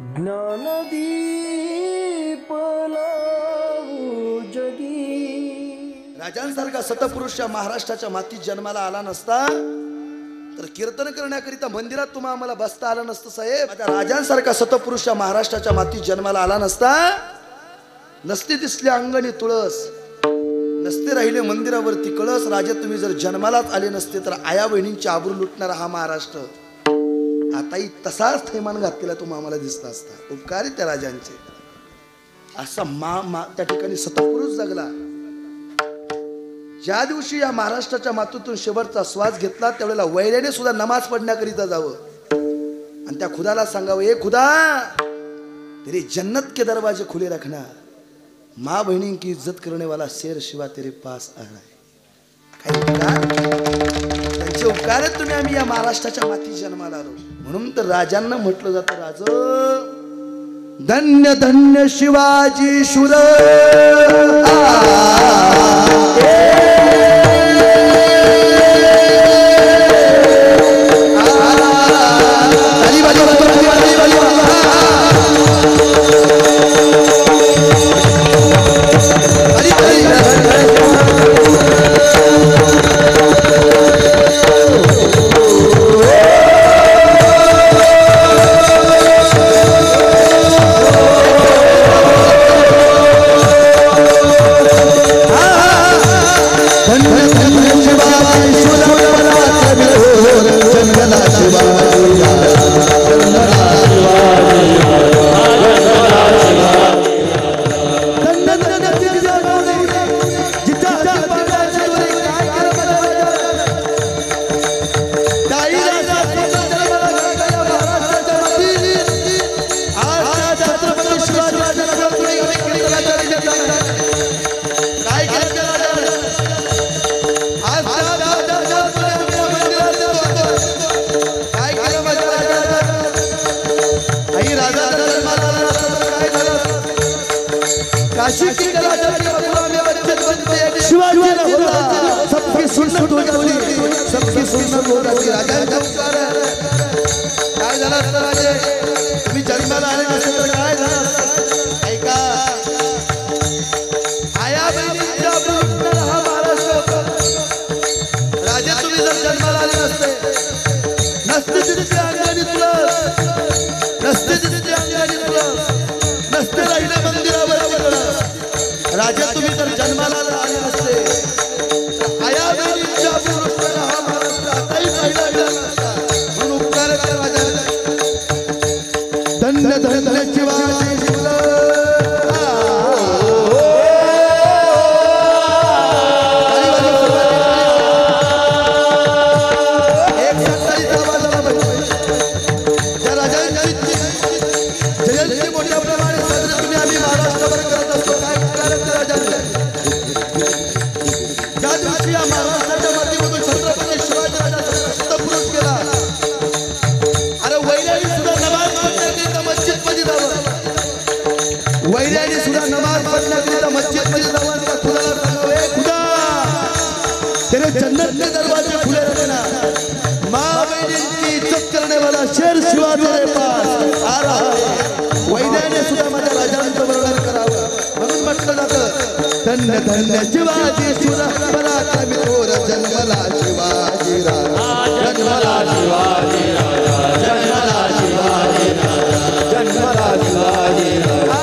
ज्ञानदीप लावू जगी। राजांसारखा सतपुरुष या महाराष्ट्राच्या मातीत जन्माला आला नसता तर कीर्तन करण्याकरिता मंदिरात तुम्हा आम्हाला बसता आलं नसतं साहेब। माझ्या राजांसारखा सतपुरुष या महाराष्ट्राच्या मातीत जन्माला आला नसता, नसते दिसले अंगणी तुळस, नसते राहिले मंदिरावरती कळस। राजे तुम्ही जर जन्मालाच आले नसते तर आया बहिणींची आबरू लुटणारा हा महाराष्ट्र आताही तसाच थैमान घातलेला तुम्हा आम्हाला दिसला असता। उपकार त्या राजांचे। असा त्या ठिकाणी सतपुरुष जगला। ज्या दिवशी या महाराष्ट्राच्या मातीतून शेवटचा श्वास घेतला त्यावेळेला वैऱ्याने सुद्धा नमाज पढ़ण्याकरिता जावं आणि त्या खुदाला सांगावं, ए खुदा तेरे जन्नत के दरवाजे खुले रखना, माँ बहनी की इज्जत करने वाला शेर शिवा तेरे पास आ रहा है। त्यांचे उपकार आहेत तुम्ही आम्ही या महाराष्ट्राच्या मातीत जन्माला आलो। म्हणून तर राजांना म्हटलं जातं, राज धन्य धन्य शिवाजी शूर। सबकी सुन्नत हो जाती, सबकी सुन्नत हो जाती। राजांचा उपकार काय झाला असता राजे, तुम्ही जन्माला आले नसते तर काय झालं असतं? ऐका, आया बहिणींच्या लुटणारा हा महाराष्ट्र होता। राजे तुम्ही जर जन्माला आले नसते, नसते तिथे अंगाने तुळस, नसते तिथे अंगाने तुळस, नसते राहिले मंदिरावर कळस। राजे तुम्ही जर जन्माला आले नसते आया बहिणींच्या लुटणारा हा महाराष्ट्र आताही पाहिला गेला नसता। म्हणून उपकार करा राजांना। धन्य धन्य शिवाजी शूर। वैरानी सुधा नमाज पढ़ण्याकरिता मस्जिद मध्ये जाऊन त्या खुदाला सांगावे, खुदा तेरे जन्नत के दरवाजे खुले रखना, माँ बहन की इज्जत करने वाला शेर शिवा तेरे पास आ रहा है। वैरानी सुधा माझ्या राजांचं वर्णन करावं म्हणून म्हटलं जातं, धन्य धन्य शिवाजी सुधा मला कमी थोर जन्मला शिवाजी राजा, जन्मला शिवाजी राजा, जन्मला शिवाजी राजा, जन्मला शिवाजी राजा।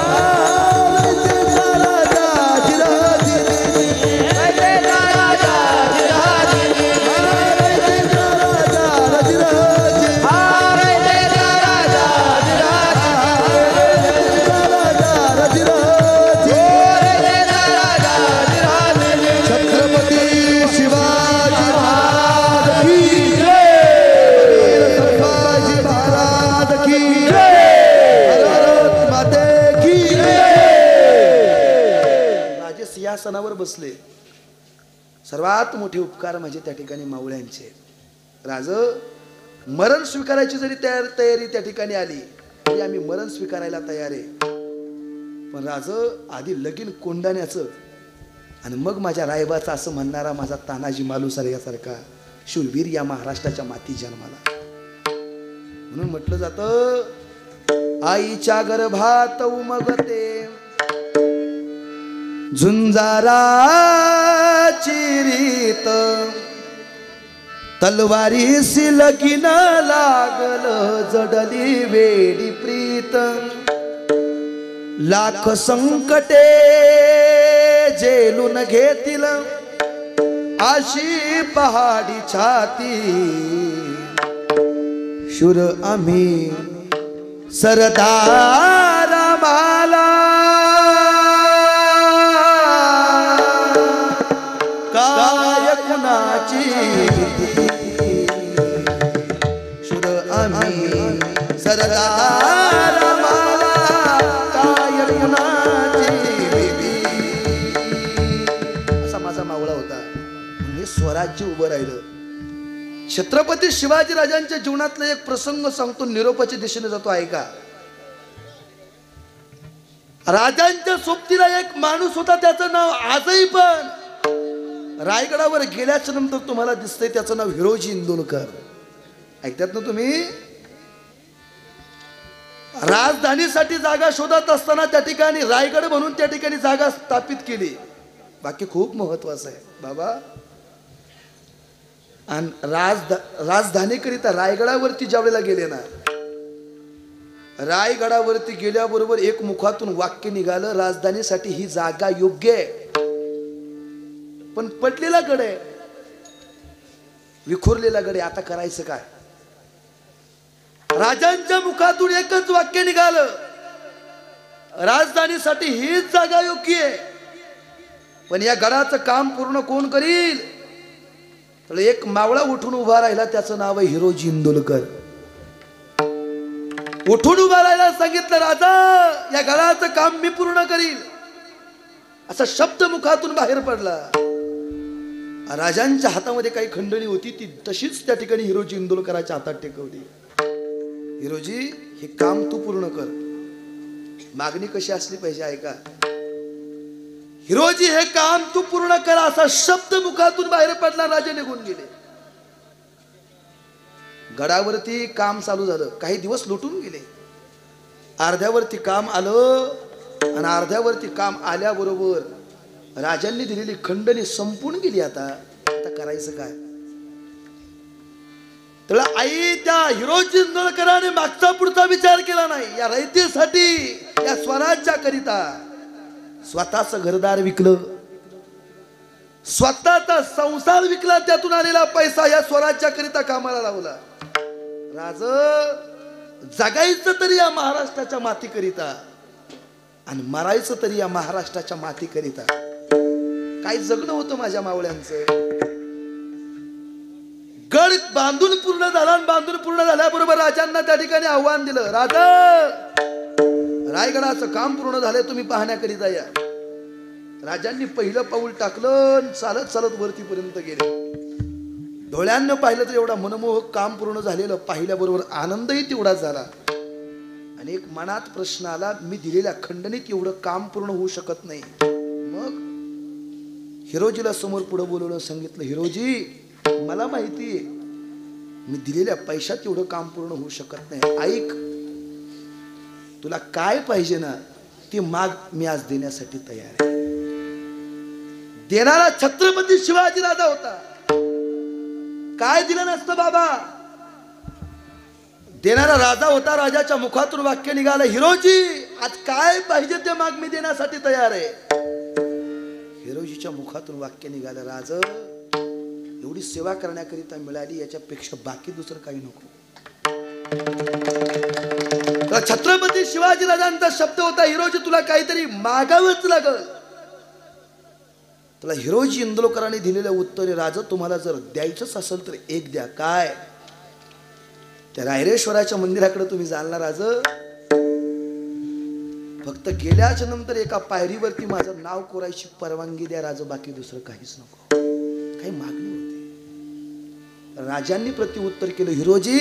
सिंहासनावर बसले। सर्वात मोठे उपकार म्हणजे त्या ठिकाणी मावळ्यांचे। राज मरण स्वीकारायची जरी तयारी त्या ठिकाणी आली तरी आम्ही मरण स्वीकारायला तयार आहे, पण राज आधी लगीन कोंडाण्याचं आणि मग माझ्या रायबाचा असं म्हणणारा माझा तानाजी मालुसरे यासारखा शूरवीर या महाराष्ट्राच्या माती जन्माला। म्हणून म्हटलं जातं आईच्या गर्भात उमगते झुंजाराची रीत तलवारीसी लगीन लागल जडली वेडी प्रीत लाख संकटे जेलून घेतील अशी पहाडी छाती शूर आम्ही सरदार माला काय कुणाची शूर आम्ही सरदार माला काय कुणाची भीती. असा माझा मावळा होता. हे स्वराज्य उभं राहिलं. छत्रपती शिवाजी राजांच्या जीवनातला एक प्रसंग सांगतो. निरोपाच्या दिशेने जातो ऐका. राजांच्या सोबतीला एक माणूस होता. त्याचं नाव आजही पण रायगडावर गेल्याच्या नंतर तुम्हाला दिसतंय. त्याचं नाव हिरोजी इंदोरकर. ऐकतात ना तुम्ही. राजधानीसाठी जागा शोधत असताना त्या ठिकाणी रायगड म्हणून त्या ठिकाणी जागा स्थापित केली. बाकी खूप महत्वाचं आहे बाबा. आणि राजधानीकरिता रायगडावरती ज्यावेळेला गेले ना, रायगडावरती गेल्याबरोबर एक मुखातून वाक्य निघालं, राजधानीसाठी ही जागा योग्य आहे, पण पडलेला गड आहे, विखुरलेला गड आहे, आता करायचं काय. राजांच्या मुखातून एकच वाक्य निघालं, राजधानीसाठी हीच जागा योग्य आहे, पण या गडाचं काम पूर्ण कोण करील. तर एक मावळा उठून उभा राहिला. त्याचं नाव आहे हिरोजी इंदोरकर. उठून उभा राहिला. सांगितलं, राजा या गडाचं काम मी पूर्ण करील. असा शब्द मुखातून बाहेर पडला. राजांच्या हातामध्ये काही खंडणी होती, ती तशीच त्या ठिकाणी हिरोजी इंदोरकरांच्या हातात टेकवली. हिरोजी हे काम तू पूर्ण कर. मागणी कशी असली पाहिजे ऐका. हिरोजी हे काम तू पूर्ण कर असा शब्द मुखातून बाहेर पडला. राजे निघून गेले. गडावरती काम चालू झालं. काही दिवस लुटून गेले. अर्ध्यावरती काम आलं आणि अर्ध्यावरती काम आल्याबरोबर राजांनी दिलेली खंडणी संपून गेली. आता करायचं काय. तर आई त्या हिरोजी इंदोरकरांनी मागचा पुढचा विचार केला नाही. या रयतेसाठी, या स्वराज्याकरिता स्वतःच घरदार विकलं, स्वतःचा संसार विकला, त्यातून आलेला पैसा या स्वराज्याकरिता कामाला लावला. राज जगायचं तरी या महाराष्ट्राच्या मातीकरिता आणि मरायचं तरी या महाराष्ट्राच्या मातीकरिता. काय जगणं होतं माझ्या मावळ्यांचं. गड बांधून पूर्ण झाला आणि बांधून पूर्ण झाल्याबरोबर राजांना त्या ठिकाणी आव्हान दिलं, राजा रायगडाचं काम पूर्ण झालंय, तुम्ही पाहण्याकरिता या. राजांनी पहिलं पाऊल टाकलं, चालत चालत वरतीपर्यंत गेले. डोळ्यांना पाहिलं तर एवढा मनमोहक काम पूर्ण झालेलं पाहिल्याबरोबर आनंदही तेवढाच झाला. आणि एक मनात प्रश्न आला, मी दिलेल्या खंडणीत एवढं काम पूर्ण होऊ शकत नाही. मग हिरोजीला समोर पुढे बोलवलं. सांगितलं, हिरोजी मला माहितीये मी दिलेल्या पैशात एवढं काम पूर्ण होऊ शकत नाही. ऐक, तुला काय पाहिजे ना ते माग, मी आज देण्यासाठी तयार आहे. देणारा छत्रपती शिवाजी राजा होता. काय दिलं नसतं बाबा. देणारा राजा होता. राजाच्या मुखातून वाक्य निघालं, हिरोजी आज काय पाहिजे ते माग, मी देण्यासाठी तयार आहे. हिरोजीच्या मुखातून वाक्य निघालं, राज एवढी सेवा करण्याकरिता मिळाली, याच्यापेक्षा बाकी दुसरं काही नको. छत्रपती शिवाजी राजांचा शब्द होता, हिरोजी तुला काहीतरी मागावंच लागल. तुला हिरोजी इंदोरकरांनी दिलेलं उत्तर, राजा तुम्हाला जर द्यायचंच असेल तर एक द्या. काय. त्या रायरेश्वराच्या मंदिराकडे तुम्ही जाल ना राज, फक्त गेल्याच्या नंतर एका पायरीवरती माझं नाव कोरायची परवानगी द्या राज, बाकी दुसरं काहीच नको. काही मागणी होती. राजांनी प्रत्युत्तर केलं, हिरोजी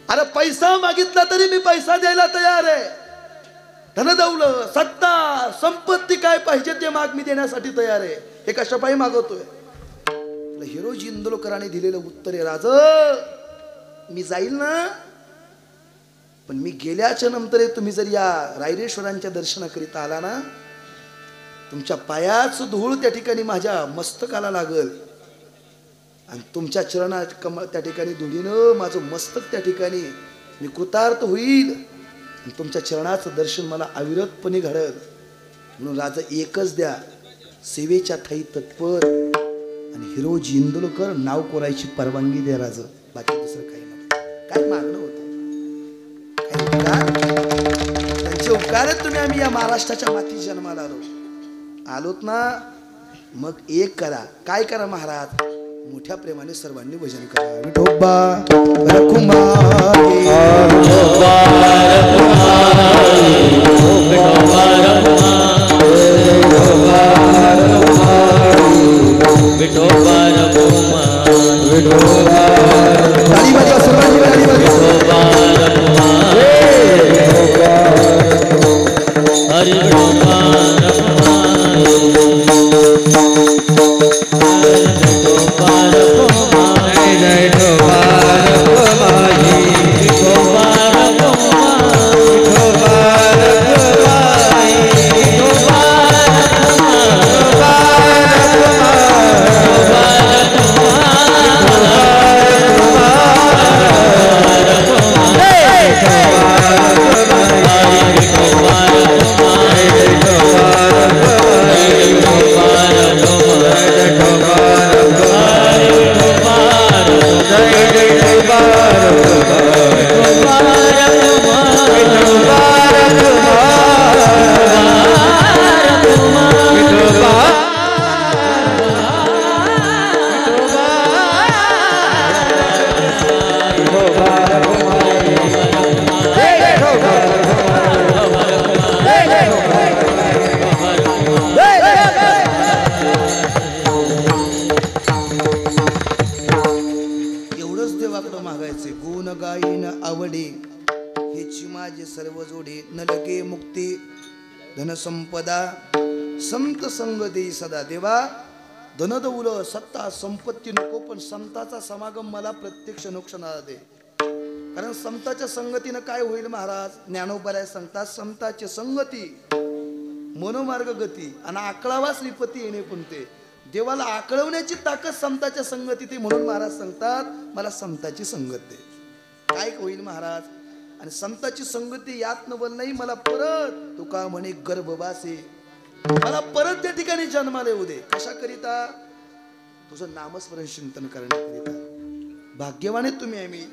अरे पैसा मागितला तरी मी पैसा द्यायला तयार आहे. धनदौलत, सत्ता, संपत्ती काय पाहिजे ते माग, मी देण्यासाठी तयार आहे. हे कशापायी मागवतोय. हिरोजी इंदोरकरांनी दिलेलं उत्तर आहे, राज मी जाईल ना पण मी गेल्याच्या नंतर तुम्ही जर या रायरेश्वरांच्या दर्शनाकरिता आला ना, तुमच्या पायाचं धूळ त्या ठिकाणी माझ्या मस्तकाला लागल आणि तुमच्या चरणा कमळ त्या ठिकाणी धुळीनं माझं मस्तक त्या ठिकाणी मी कृतार्थ होईल आणि तुमच्या चरणाचं दर्शन मला अविरतपणे घडल. म्हणून राजा एकच द्या, सेवेच्या थाई तत्पर आणि हिरोजी इंदुलकर नाव कोरायची परवानगी द्या राजा. बाकी दुसरं काही नको. काय मागणं होतं? त्यांचे उपकारच तुम्ही आम्ही या महाराष्ट्राच्या माती जन्माला आलोत ना. मग एक करा. काय करा महाराज? मोठ्या प्रेमाने सर्वांनी भजन करा. विठोबा रखुमाई, ताली वाजवा सर्वांनी, ताली वाजवा. संपदा संत संग देई सदा. देवा धनदौल सत्ता संपत्ती नको, पण संताचा समागम मला प्रत्यक्ष नोक्षणाला दे. कारण संताच्या संगतीनं काय होईल महाराज? ज्ञानोबराय सांगतात, संताची संगती मनोमार्ग गती आणि आकळावा श्रीपती येणे कोणते. देवाला आकळवण्याची ताकद संताच्या संगतीत. म्हणून महाराज सांगतात मला संताची संगत दे. काय होईल महाराज? आणि संताची संगती यात नवल नाही, मला परत तुका म्हणे गर्भवासे, मला परत त्या ठिकाणी जन्माला येऊ दे. कशा करिता? तुझं नामस्मरण चिंतन करण्याकरिता. भाग्यवान तुम्ही. आम्ही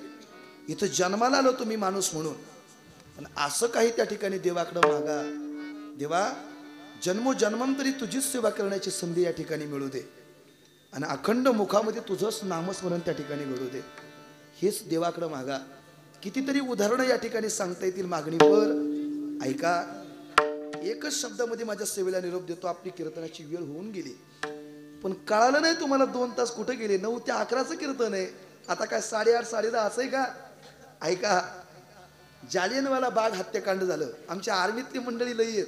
इथं जन्माला आलो तुम्ही माणूस म्हणून, पण असं काही त्या ठिकाणी देवाकडं मागा. देवा जन्मोजन्मांतरी तुझीच सेवा करण्याची संधी या ठिकाणी मिळू दे आणि अखंड मुखामध्ये तुझंच नामस्मरण त्या ठिकाणी मिळू दे. हेच देवाकडं मागा. कितीतरी उदाहरणं या ठिकाणी सांगता येतील मागणीवर. ऐका, एकच शब्दामध्ये माझ्या सेवेला निरोप देतो. आपली कीर्तनाची वेळ होऊन गेली, पण कळालं नाही तुम्हाला 2 तास कुठे गेले. 9 ते 11चं कीर्तन आहे. आता काय 8:30 10:30 असं आहे का? ऐका, जालियनवाला बाग हत्याकांड झालं. आमच्या आर्मीतली मंडळी लई आहेत,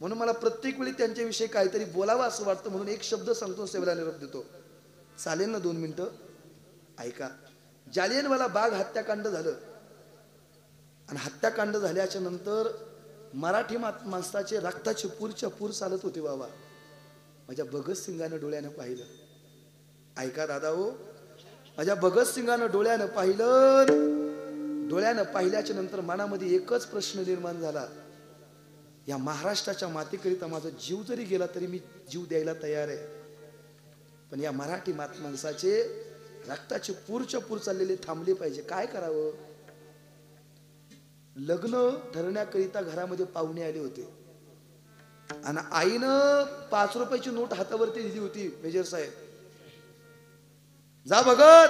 म्हणून मला प्रत्येक वेळी त्यांच्याविषयी काहीतरी बोलावं असं वाटतं. म्हणून एक शब्द सांगतो, सेवेला निरोप देतो. चालेल ना 2 मिनिटं? ऐका, जालियनवाला बाग हत्याकांड झालं आणि हत्याकांड झाल्याच्या नंतर मराठी माणसाचे रक्ताचे पूरच्या पूर चालत होते. बाबा माझ्या भगतसिंगानं डोळ्यानं पाहिलं. ऐका दादा हो, माझ्या भगतसिंगानं डोळ्यानं पाहिलं. डोळ्यानं पाहिल्याच्या नंतर मनामध्ये एकच प्रश्न निर्माण झाला, या महाराष्ट्राच्या मातीकरिता माझा जीव जरी गेला तरी मी जीव द्यायला तयार आहे, पण या मराठी माणसाचे रक्ताचे पूरच्या पूर चाललेले थांबले पाहिजे. काय करावं? लग्न ठरण्याकरिता घरामध्ये पाहुणे आले होते आणि आईनं 5 रुपयाची नोट हातावरती दिली होती. मेजर साहेब जा भगत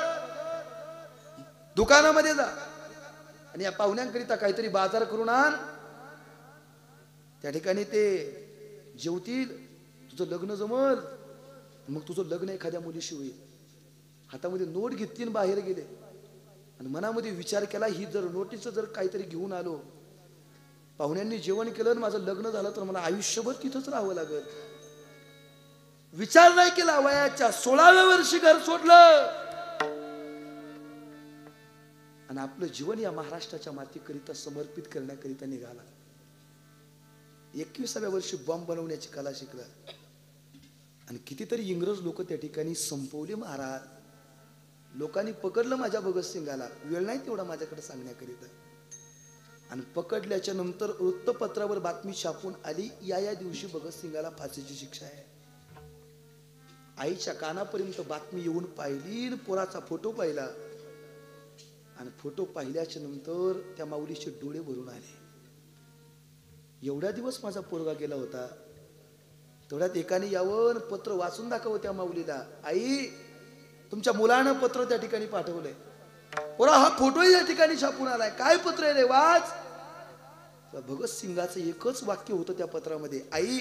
दुकानामध्ये जा आणि या पाहुण्यांकरिता काहीतरी बाजार करून आण. त्या ठिकाणी ते जेवतील, तुझं लग्न जमल, मग तुझं लग्न एखाद्या मुलीशी होईल. हातामध्ये नोट घेतली आणि बाहेर गेले आणि मनामध्ये विचार केला, ही जर नोटीचं जर काहीतरी घेऊन आलो, पाहुण्यांनी जेवण केलं आणि माझं लग्न झालं तर मला आयुष्यभर तिथंच राहावं लागेल. विचार नाही केला. वयाच्या 16व्या वर्षी घर सोडलं आणि आपलं जीवन या महाराष्ट्राच्या मातीकरिता समर्पित करण्याकरिता निघाला. 21व्या वर्षी बॉम्ब बनवण्याची कला शिकला आणि कितीतरी इंग्रज लोक त्या ठिकाणी संपवले महाराज. लोकांनी पकडलं माझ्या भगतसिंगाला, वेळ नाही तेवढा माझ्याकडे सांगण्याकरिता. आणि पकडल्याच्या नंतर वृत्तपत्रावर बातमी छापून आली, या दिवशी भगतसिंगाला फाशीची शिक्षा आहे. आईच्या कानापर्यंत बातमी येऊन पाहिली, पोराचा फोटो पाहिला आणि फोटो पाहिल्याच्या नंतर त्या माऊलीचे डोळे भरून आले. एवढ्या दिवस माझा पोरगा गेला होता, तेवढ्यात एकाने यावं पत्र वाचून दाखवलं त्या माऊलीला. आई, तुमच्या मुलानं पत्र त्या ठिकाणी पाठवलंय. पोरा, हा फोटो या ठिकाणी छापून आलाय. काय पत्र आहे रे, वाच. भगतसिंगाचं एकच वाक्य होतं त्या पत्रामध्ये, आई,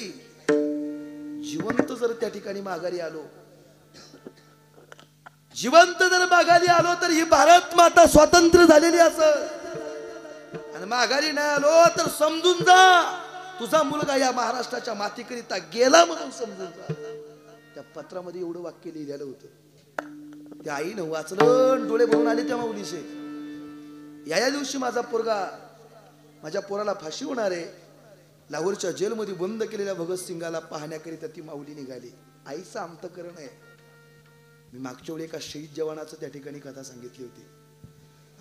जिवंत जर त्या ठिकाणी माघारी आलो, जिवंत जर माघारी आलो तर ही भारत माता स्वातंत्र्य झालेली असं, आणि माघारी नाही आलो तर समजून जा तुझा मुलगा या महाराष्ट्राच्या मातीकरिता गेला म्हणून समजून जा. त्या पत्रामध्ये एवढं वाक्य लिहिलेलं होतं. त्या आईनं वाचलं, डोळे भरून आले त्या माऊलीचे. या दिवशी माझा पोरगा, माझ्या पोराला फाशी होणार आहे. लाहोरच्या जेलमध्ये बंद केलेल्या भगतसिंगाला पाहण्याकरिता ती माऊली निघाली. आईचं अंतःकरण आहे. मी मागच्या वेळी एका शहीद जवानाचं त्या ठिकाणी कथा सांगितली होती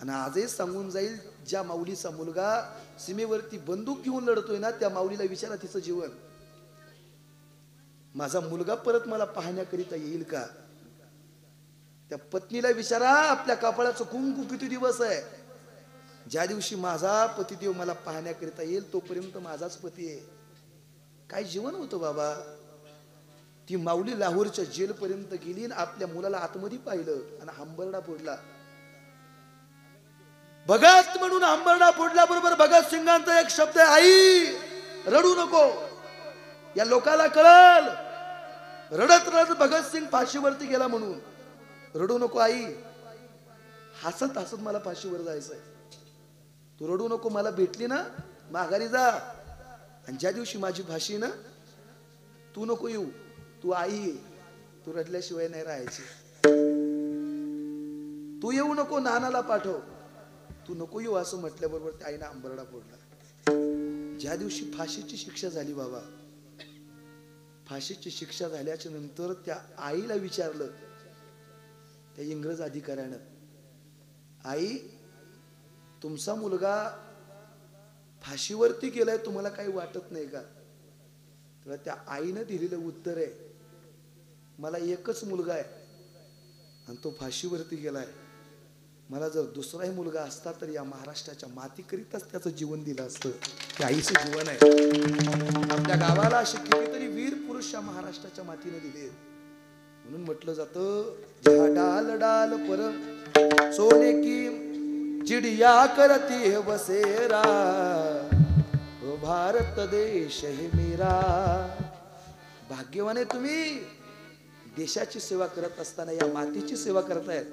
आणि आजही सांगून जाईल. ज्या माऊलीचा मुलगा सीमेवरती बंदूक घेऊन लढतोय ना, त्या माऊलीला विचारा तिचं जीवन. माझा मुलगा परत मला पाहण्याकरिता येईल का? त्या पत्नीला विचारा आपल्या कपाळाचं कुंकू किती दिवस आहे. ज्या दिवशी माझा पतिदेव मला पाहण्याकरिता येईल तोपर्यंत माझाच पती आहे. काय जीवन होतं बाबा. ती माऊली लाहोरच्या जेल पर्यंत गेली आणि आपल्या मुलाला आतमध्ये पाहिलं आणि हंबरडा फोडला. भगत म्हणून हंबरडा फोडल्याबरोबर भगत सिंगांचा एक शब्द आहे, आई, रडू नको. या लोकाला कळल रडत रडत भगत सिंग फाशीवरती गेला म्हणून. रडू नको आई, हसत हसत मला फाशीवर जायचंय. तू रडू नको, मला भेटली ना, माघारी जा. आणि ज्या दिवशी माझी फाशी ना, तू नको येऊ, तू आई, तू रडल्याशिवाय नाही राहायची. तू येऊ नको, नानाला पाठव, तू नको येऊ असं म्हटल्याबरोबर त्या आईनं अंबरडा फोडला. ज्या दिवशी फाशीची शिक्षा झाली बाबा, फाशीची शिक्षा झाल्याच्या नंतर त्या आईला विचारलं त्या इंग्रज अधिकाऱ्यानं, आई, तुमचा मुलगा फाशीवरती गेलाय, तुम्हाला काही वाटत नाही का? तर त्या आईनं दिलेलं उत्तर आहे, मला एकच मुलगा आहे आणि तो फाशीवरती गेलाय. मला जर दुसराही मुलगा असता तर या महाराष्ट्राच्या मातीकरिताच त्याचं जीवन दिलं असतं. ते आईचं जीवन आहे. आपल्या गावाला असे कितीतरी वीर पुरुष या महाराष्ट्राच्या मातीने दिले. म्हणून म्हटलं जातं, जहा डाल डाल पर सोने की चिड़िया करती है बसेरा, ओ भारत देश है मेरा. भाग्यवान आहे तुम्ही, देशाची सेवा करत असताना या मातीची सेवा करतायत.